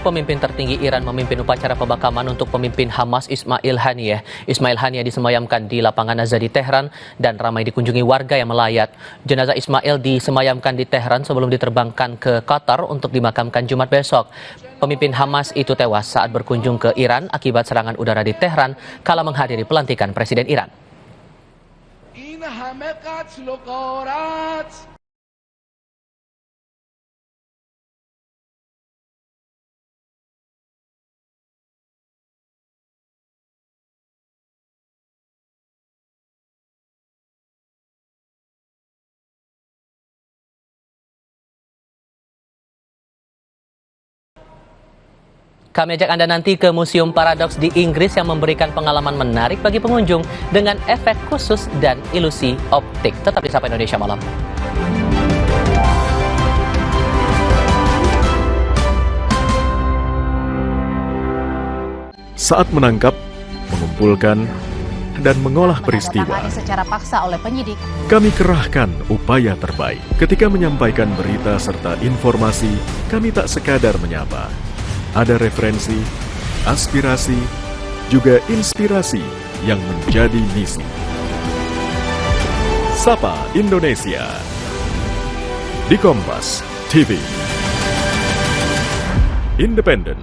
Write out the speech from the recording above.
pemimpin tertinggi Iran memimpin upacara pemakaman untuk pemimpin Hamas Ismail Haniyeh. Ismail Haniyeh disemayamkan di lapangan Azadi Tehran dan ramai dikunjungi warga yang melayat. Jenazah Ismail disemayamkan di Tehran sebelum diterbangkan ke Qatar untuk dimakamkan Jumat besok. Pemimpin Hamas itu tewas saat berkunjung ke Iran akibat serangan udara di Tehran kala menghadiri pelantikan Presiden Iran. Kami ajak Anda nanti ke Museum Paradoks di Inggris yang memberikan pengalaman menarik bagi pengunjung dengan efek khusus dan ilusi optik. Tetap di Sapa Indonesia Malam. Saat menangkap, mengumpulkan, dan mengolah peristiwa, secara paksa oleh penyidik. Kami kerahkan upaya terbaik. Ketika menyampaikan berita serta informasi, kami tak sekadar menyapa. Ada referensi, aspirasi, juga inspirasi yang menjadi misi. Sapa Indonesia di Kompas TV. Independen.